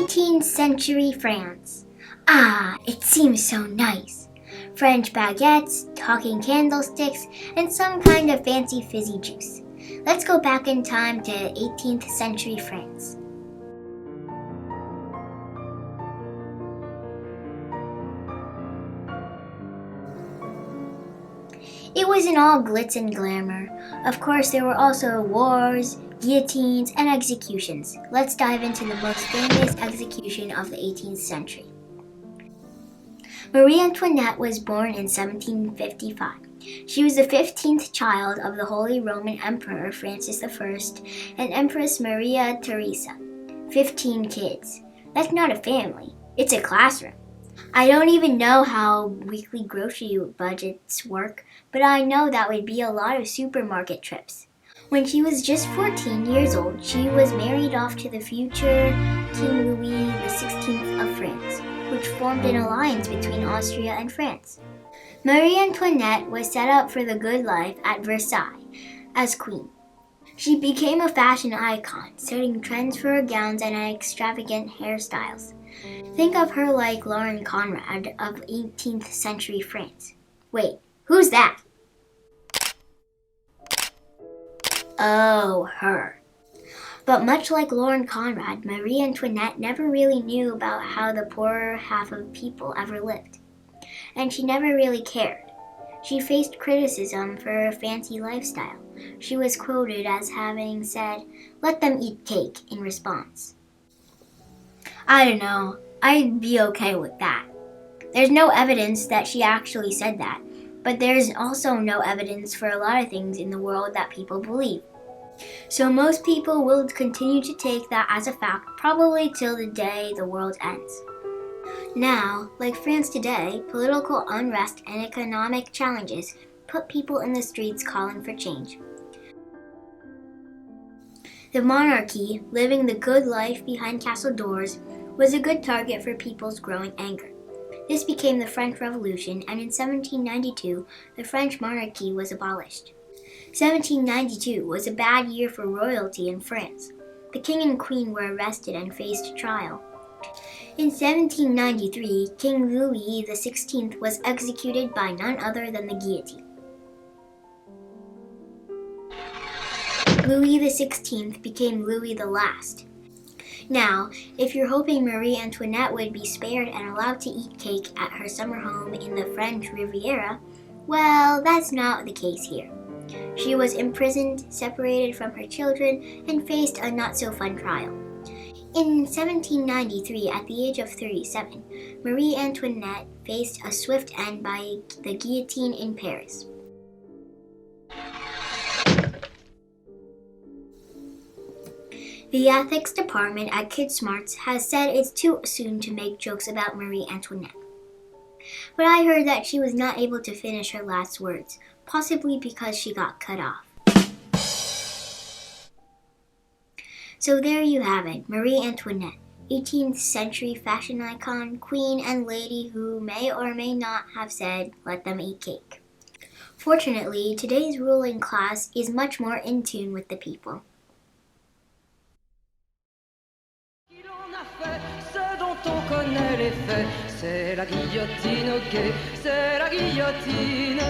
18th century France. Ah, it seems so nice. French baguettes, talking candlesticks, and some kind of fancy fizzy juice. Let's go back in time to 18th century France. It wasn't all glitz and glamour. Of course, there were also wars, guillotines, and executions. Let's dive into the most famous execution of the 18th century. Marie Antoinette was born in 1755. She was the 15th child of the Holy Roman Emperor Francis I and Empress Maria Theresa. 15 kids. That's not a family, it's a classroom. I don't even know how weekly grocery budgets work, but I know that would be a lot of supermarket trips. When she was just 14 years old, she was married off to the future King Louis XVI of France, which formed an alliance between Austria and France. Marie Antoinette was set up for the good life at Versailles as queen. She became a fashion icon, setting trends for her gowns and extravagant hairstyles. Think of her like Lauren Conrad of 18th century France. Wait, who's that? Oh, her. But much like Lauren Conrad, Marie Antoinette never really knew about how the poorer half of people ever lived. And she never really cared. She faced criticism for her fancy lifestyle. She was quoted as having said, "Let them eat cake," in response. I don't know, I'd be okay with that. There's no evidence that she actually said that, but there's also no evidence for a lot of things in the world that people believe. So most people will continue to take that as a fact probably till the day the world ends. Now, like France today, political unrest and economic challenges put people in the streets calling for change. The monarchy, living the good life behind castle doors, was a good target for people's growing anger. This became the French Revolution, and in 1792, the French monarchy was abolished. 1792 was a bad year for royalty in France. The king and queen were arrested and faced trial. In 1793, King Louis XVI was executed by none other than the guillotine. Louis XVI became Louis the Last. Now, if you're hoping Marie Antoinette would be spared and allowed to eat cake at her summer home in the French Riviera, well, that's not the case here. She was imprisoned, separated from her children, and faced a not-so-fun trial. In 1793, at the age of 37, Marie Antoinette faced a swift end by the guillotine in Paris. The ethics department at Kid Smarts has said it's too soon to make jokes about Marie Antoinette. But I heard that she was not able to finish her last words, possibly because she got cut off. So there you have it, Marie Antoinette, 18th century fashion icon, queen, and lady who may or may not have said, "Let them eat cake." Fortunately, today's ruling class is much more in tune with the people. Ce dont on connaît les faits, c'est la guillotine, ok, c'est la guillotine.